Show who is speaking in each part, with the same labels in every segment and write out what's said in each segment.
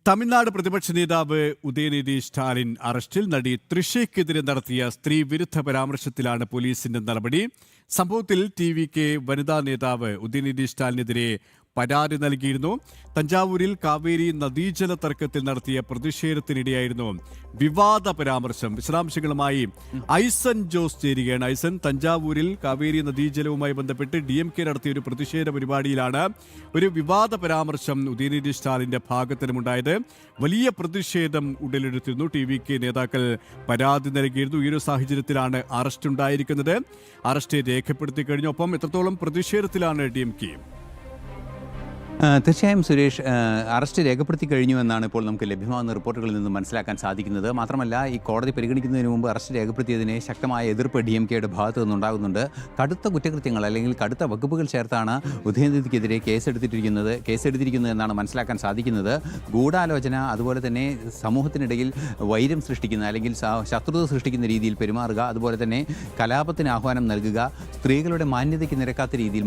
Speaker 1: തമിഴ്നാട് പ്രതിപക്ഷ നേതാവ് ഉദയനിധി സ്റ്റാലിൻ അറസ്റ്റിൽ. നടി തൃഷയ്ക്കെതിരെ നടത്തിയ സ്ത്രീവിരുദ്ധ പരാമർശത്തിലാണ് പോലീസിന്റെ നടപടി. സംഭവത്തിൽ ടി.വി.കെ വനിതാ നേതാവ് ഉദയനിധി സ്റ്റാലിനെതിരെ പരാതി നൽകിയിരുന്നു. തഞ്ചാവൂരിൽ കാവേരി നദീജല തർക്കത്തിൽ നടത്തിയ പ്രതിഷേധത്തിനിടെയായിരുന്നു വിവാദ പരാമർശം. വിശദാംശങ്ങളുമായി ഐസൻ ജോസ് ചേരുകയാണ്. ഐസൻ, തഞ്ചാവൂരിൽ കാവേരി നദീജലവുമായി ബന്ധപ്പെട്ട് DMK നടത്തിയ ഒരു പ്രതിഷേധ പരിപാടിയിലാണ് ഒരു വിവാദ പരാമർശം ഉദയനിധി സ്റ്റാലിന്റെ ഭാഗത്തിനുമുണ്ടായത്. വലിയ പ്രതിഷേധം ഉടലെടുത്തിരുന്നു. ടി.വി.കെ നേതാക്കൾ പരാതി നൽകിയിരുന്നു. ഈ ഒരു സാഹചര്യത്തിലാണ് അറസ്റ്റ് ഉണ്ടായിരിക്കുന്നത്. അറസ്റ്റ് രേഖപ്പെടുത്തി കഴിഞ്ഞു. ഒപ്പം എത്രത്തോളം പ്രതിഷേധത്തിലാണ് DMK?
Speaker 2: തീർച്ചയായും സുരേഷ്, അറസ്റ്റ് രേഖപ്പെടുത്തി കഴിഞ്ഞു എന്നാണ് ഇപ്പോൾ നമുക്ക് ലഭ്യമാകുന്ന റിപ്പോർട്ടുകളിൽ നിന്ന് മനസ്സിലാക്കാൻ സാധിക്കുന്നത്. മാത്രമല്ല, ഈ കോടതി പരിഗണിക്കുന്നതിന് മുമ്പ് അറസ്റ്റ് രേഖപ്പെടുത്തിയതിനെ ശക്തമായ എതിർപ്പ് DMKയുടെ ഭാഗത്തു നിന്നുണ്ടാകുന്നുണ്ട്. കടുത്ത കുറ്റകൃത്യങ്ങൾ അല്ലെങ്കിൽ കടുത്ത വകുപ്പുകൾ ചേർത്താണ് ഉദയനിധിക്കെതിരെ കേസെടുത്തിരിക്കുന്നത് എന്നാണ് മനസ്സിലാക്കാൻ സാധിക്കുന്നത്. ഗൂഢാലോചന, അതുപോലെ തന്നെ സമൂഹത്തിനിടയിൽ വൈരം സൃഷ്ടിക്കുന്ന അല്ലെങ്കിൽ ശത്രുത സൃഷ്ടിക്കുന്ന രീതിയിൽ പെരുമാറുക, അതുപോലെ തന്നെ കലാപത്തിന് ആഹ്വാനം നൽകുക, സ്ത്രീകളുടെ മാന്യതയ്ക്ക് നിരക്കാത്ത രീതിയിൽ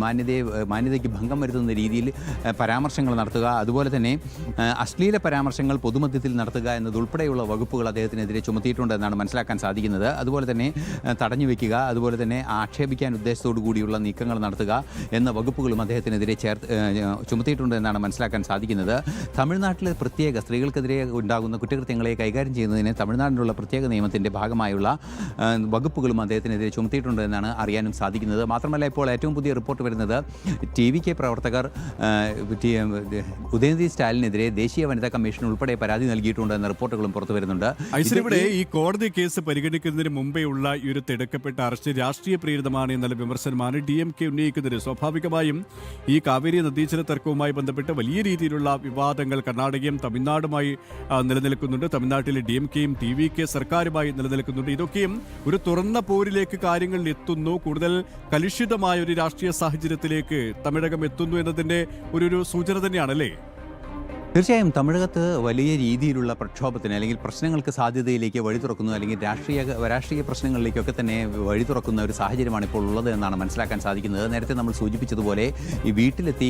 Speaker 2: മാന്യതയ്ക്ക് ഭംഗം വരുത്തുന്ന രീതിയിൽ പരാമർശങ്ങൾ നടത്തുക, അതുപോലെ തന്നെ അശ്ലീല പരാമർശങ്ങൾ പൊതുമധ്യത്തിൽ നടത്തുക എന്നതുൾപ്പെടെയുള്ള വകുപ്പുകൾ അദ്ദേഹത്തിനെതിരെ ചുമത്തിയിട്ടുണ്ട് എന്നാണ് മനസ്സിലാക്കാൻ സാധിക്കുന്നത്. അതുപോലെ തന്നെ തടഞ്ഞുവെക്കുക, അതുപോലെ തന്നെ ആക്ഷേപിക്കാൻ ഉദ്ദേശത്തോടു കൂടിയുള്ള നീക്കങ്ങൾ നടത്തുക എന്ന വകുപ്പുകളും അദ്ദേഹത്തിനെതിരെ ചുമത്തിയിട്ടുണ്ട് എന്നാണ് മനസ്സിലാക്കാൻ സാധിക്കുന്നത്. തമിഴ്നാട്ടിലെ പ്രത്യേക സ്ത്രീകൾക്കെതിരെ ഉണ്ടാകുന്ന കുറ്റകൃത്യങ്ങളെ കൈകാര്യം ചെയ്യുന്നതിന് തമിഴ്നാടിനുള്ള പ്രത്യേക നിയമത്തിൻ്റെ ഭാഗമായുള്ള വകുപ്പുകളും അദ്ദേഹത്തിനെതിരെ ചുമത്തിയിട്ടുണ്ട് എന്നാണ് അറിയാനും സാധിക്കുന്നത്. മാത്രമല്ല, ഇപ്പോൾ ഏറ്റവും പുതിയ റിപ്പോർട്ട് വരുന്നത് ടി.വി.കെ പ്രവർത്തകർ ഉദയനിധി സ്റ്റാലിനെതിരെ ദേശീയ വനിതാ കമ്മീഷൻ ഉൾപ്പെടെ പരാതി നൽകിയിട്ടുണ്ട് എന്ന റിപ്പോർട്ടുകളും പുറത്തു വരുന്നുണ്ട്.
Speaker 1: ഇവിടെ ഈ കോടതി കേസ് പരിഗണിക്കുന്നതിന് മുമ്പേ ഉള്ള ഈ ഒരു തിടുക്കപ്പെട്ട അറസ്റ്റ് രാഷ്ട്രീയ പ്രേരിതമാണ് എന്നുള്ള വിമർശനമാണ് DMK ഉന്നയിക്കുന്നത്. സ്വാഭാവികമായും ഈ കാവേരി നദീജല തർക്കവുമായി ബന്ധപ്പെട്ട് വലിയ രീതിയിലുള്ള വിവാദങ്ങൾ കർണാടകയും തമിഴ്നാടുമായി നിലനിൽക്കുന്നുണ്ട്. തമിഴ്നാട്ടിലെ DMKയും ടി.വി.കെ സർക്കാരുമായി നിലനിൽക്കുന്നുണ്ട്. ഇതൊക്കെയും ഒരു തുറന്ന പോരിലേക്ക് കാര്യങ്ങൾ എത്തുന്നു. കൂടുതൽ കലുഷിതമായ ഒരു രാഷ്ട്രീയ സാഹചര്യത്തിലേക്ക് തമിഴകം എത്തുന്നു എന്നതിന്റെ ഒരു സൂചന തന്നെയാണല്ലേ?
Speaker 2: തീർച്ചയായും തമിഴകത്ത് വലിയ രീതിയിലുള്ള പ്രക്ഷോഭത്തിന് അല്ലെങ്കിൽ പ്രശ്നങ്ങൾക്ക് സാധ്യതയിലേക്ക് വഴി തുറക്കുന്നു, അല്ലെങ്കിൽ രാഷ്ട്രീയ പ്രശ്നങ്ങളിലേക്കൊക്കെ തന്നെ വഴി തുറക്കുന്ന ഒരു സാഹചര്യമാണ് ഇപ്പോൾ ഉള്ളത് എന്നാണ് മനസ്സിലാക്കാൻ സാധിക്കുന്നത്. നേരത്തെ നമ്മൾ സൂചിപ്പിച്ചതുപോലെ ഈ വീട്ടിലെത്തി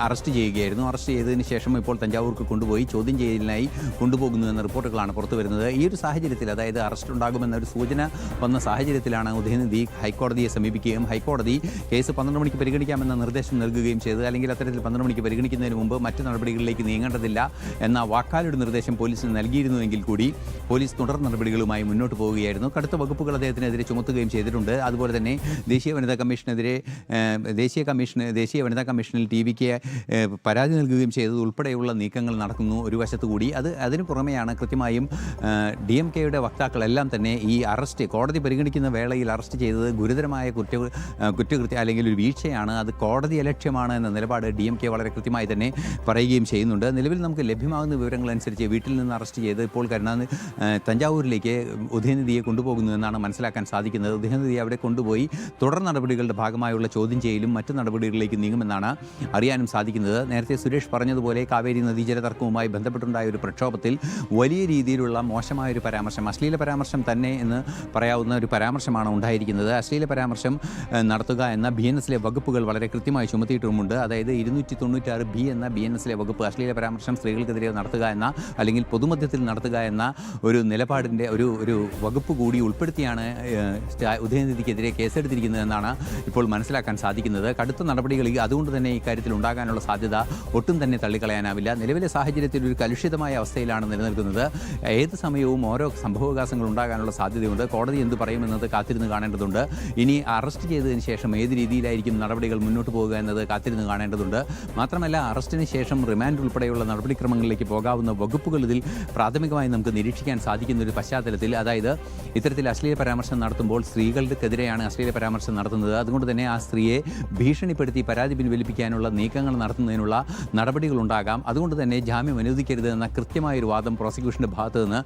Speaker 2: അറസ്റ്റ് ചെയ്യുകയായിരുന്നു. അറസ്റ്റ് ചെയ്തതിന് ശേഷം ഇപ്പോൾ തഞ്ചാവൂർക്ക് കൊണ്ടുപോയി ചോദ്യം ചെയ്യലിനായി കൊണ്ടുപോകുന്നു എന്ന റിപ്പോർട്ടുകളാണ് പുറത്തു വരുന്നത്. ഈ ഒരു സാഹചര്യത്തിൽ, അതായത് അറസ്റ്റ് ഉണ്ടാകുമെന്നൊരു സൂചന വന്ന സാഹചര്യത്തിലാണ് ഉദയനിധി ഹൈക്കോടതിയെ സമീപിക്കുകയും ഹൈക്കോടതി കേസ് 12 മണിക്ക് പരിഗണിക്കാമെന്ന നിർദ്ദേശം നൽകുകയും ചെയ്തത്. അല്ലെങ്കിൽ അത്തരത്തിൽ 12 മണിക്ക് പരിഗണിക്കുന്നതിന് മുമ്പ് മറ്റ് നടപടികളിലേക്ക് നീങ്ങേണ്ടതില്ല എന്ന വാക്കാലുള്ള നിർദ്ദേശം പോലീസിന് നൽകിയിരുന്നുവെങ്കിൽ കൂടി പോലീസ് തുടർ നടപടികളുമായി മുന്നോട്ട് പോവുകയായിരുന്നു. കടുത്ത വകുപ്പുകൾ അദ്ദേഹത്തിനെതിരെ ചുമത്തുകയും ചെയ്തിട്ടുണ്ട്. അതുപോലെ തന്നെ ദേശീയ വനിതാ കമ്മീഷനിൽ ടി.വി.കെ പരാതി നൽകുകയും ചെയ്തത് ഉൾപ്പെടെയുള്ള നീക്കങ്ങൾ നടക്കുന്നു ഒരു വശത്തു കൂടി. അതിന് പുറമെയാണ് കൃത്യമായും DMKയുടെ വക്താക്കളെല്ലാം തന്നെ ഈ അറസ്റ്റ് കോടതി പരിഗണിക്കുന്ന വേളയിൽ അറസ്റ്റ് ചെയ്തത് ഗുരുതരമായ കുറ്റകൃത്യം അല്ലെങ്കിൽ ഒരു വീഴ്ചയാണ്, അത് കോടതി അലക്ഷ്യമാണ് എന്ന നിലപാട് DMK വളരെ കൃത്യമായി തന്നെ പറയുകയും ചെയ്യുന്നുണ്ട്. നിലവിൽ നമുക്ക് ലഭ്യമാകുന്ന വിവരങ്ങളനുസരിച്ച് വീട്ടിൽ നിന്ന് അറസ്റ്റ് ചെയ്ത് ഇപ്പോൾ തഞ്ചാവൂരിലേക്ക് ഉദയനിധിയെ കൊണ്ടുപോകുന്നു എന്നാണ് മനസ്സിലാക്കാൻ സാധിക്കുന്നത്. ഉദയനിധിയെ അവിടെ കൊണ്ടുപോയി തുടർ നടപടികളുടെ ഭാഗമായുള്ള ചോദ്യം ചെയ്യലും മറ്റു നടപടികളിലേക്ക് നീങ്ങുമെന്നാണ് അറിയാനും സാധിക്കുന്നത്. നേരത്തെ സുരേഷ് പറഞ്ഞതുപോലെ കാവേരി നദീജല തർക്കവുമായി ബന്ധപ്പെട്ടുണ്ടായ ഒരു പ്രക്ഷോഭത്തിൽ വലിയ രീതിയിലുള്ള മോശമായൊരു പരാമർശം, അശ്ലീല പരാമർശം തന്നെ എന്ന് പറയാവുന്ന ഒരു പരാമർശമാണ് ഉണ്ടായിരിക്കുന്നത്. അശ്ലീല പരാമർശം നടത്തുക എന്ന BNS-ലെ വകുപ്പുകൾ വളരെ കൃത്യമായി ചുമത്തിയിട്ടുമുണ്ട്. അതായത് 296B എന്ന BNS-ലെ വകുപ്പ് അശ്ലീല പരാമർശം സ്ത്രീകൾക്കെതിരെ നടത്തുക എന്ന അല്ലെങ്കിൽ പൊതുമധ്യത്തിൽ നടത്തുക എന്ന ഒരു നിലപാടിൻ്റെ ഒരു വകുപ്പ് കൂടി ഉൾപ്പെടുത്തിയാണ് ഉദയനിധിക്കെതിരെ കേസെടുത്തിരിക്കുന്നതെന്നാണ് ഇപ്പോൾ മനസ്സിലാക്കാൻ സാധിക്കുന്നത്. കടുത്ത നടപടികൾ അതുകൊണ്ട് തന്നെ ഇക്കാര്യത്തിൽ ഉണ്ടാകാനുള്ള സാധ്യത ഒട്ടും തന്നെ തള്ളിക്കളയാനാവില്ല. നിലവിലെ സാഹചര്യത്തിൽ ഒരു കലുഷിതമായ അവസ്ഥയിലാണ് നിലനിൽക്കുന്നത്. ഏത് സമയവും ഓരോ സംഭവവികാസങ്ങൾ ഉണ്ടാകാനുള്ള സാധ്യതയുണ്ട്. കോടതി എന്ത് പറയുമെന്നത് കാത്തിരുന്ന് കാണേണ്ടതുണ്ട്. ഇനി അറസ്റ്റ് ചെയ്തതിന് ശേഷം ഏത് രീതിയിലായിരിക്കും നടപടികൾ മുന്നോട്ട് പോകുക എന്നത് കാത്തിരുന്ന് കാണേണ്ടതുണ്ട്. മാത്രമല്ല, അറസ്റ്റിന് ശേഷം റിമാൻഡ് ഉൾപ്പെടെയുള്ള നടപടിക്രമങ്ങളിലേക്ക് പോകാവുന്ന വകുപ്പുകൾ ഇതിൽ പ്രാഥമികമായി നമുക്ക് നിരീക്ഷിക്കാൻ സാധിക്കുന്ന ഒരു പശ്ചാത്തലത്തിൽ, അതായത് ഇത്തരത്തിൽ അശ്ലീല പരാമർശം നടത്തുമ്പോൾ സ്ത്രീകൾക്കെതിരെയാണ് അശ്ലീല പരാമർശം നടത്തുന്നത്. അതുകൊണ്ട് തന്നെ ആ സ്ത്രീയെ ഭീഷണിപ്പെടുത്തി പരാതി പിൻവലിപ്പിക്കാനുള്ള നീക്കങ്ങൾ നടത്തുന്നതിനുള്ള നടപടികളുണ്ടാകാം. അതുകൊണ്ട് തന്നെ ജാമ്യം അനുവദിക്കരുത് എന്ന കൃത്യമായൊരു വാദം പ്രോസിക്യൂഷൻ്റെ ഭാഗത്തു നിന്ന്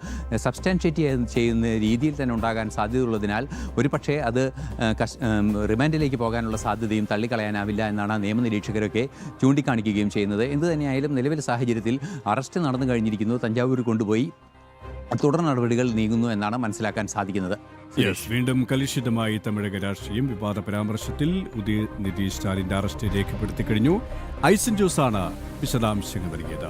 Speaker 2: സബ്സ്റ്റാൻഷ്യേറ്റ് ചെയ്യുന്ന രീതിയിൽ തന്നെ ഉണ്ടാകാൻ സാധ്യതയുള്ളതിനാൽ ഒരുപക്ഷേ അത് റിമാൻഡിലേക്ക് പോകാനുള്ള സാധ്യതയും തള്ളിക്കളയാനാവില്ല എന്നാണ് നിയമനിരീക്ഷകരൊക്കെ ചൂണ്ടിക്കാണിക്കുകയും ചെയ്യുന്നത്. എന്ത് തന്നെയായാലും നിലവിലെ സാഹചര്യത്തിൽ അറസ്റ്റ് നടന്നു കഴിഞ്ഞിരിക്കുന്നു. തഞ്ചാവൂർ കൊണ്ടുപോയി തുടർ നടപടികൾ നീങ്ങുന്നു എന്നാണ് മനസ്സിലാക്കാൻ സാധിക്കുന്നത്.
Speaker 1: വീണ്ടും കലുഷിതമായി തമിഴക രാഷ്ട്രീയം. വിവാദ പരാമർശത്തിൽ ഉദയനിധി സ്റ്റാലിന്റെ അറസ്റ്റ് രേഖപ്പെടുത്തി കഴിഞ്ഞു. ഐസൻ ജോസാണ് വിശദാംശങ്ങൾ നൽകിയത്.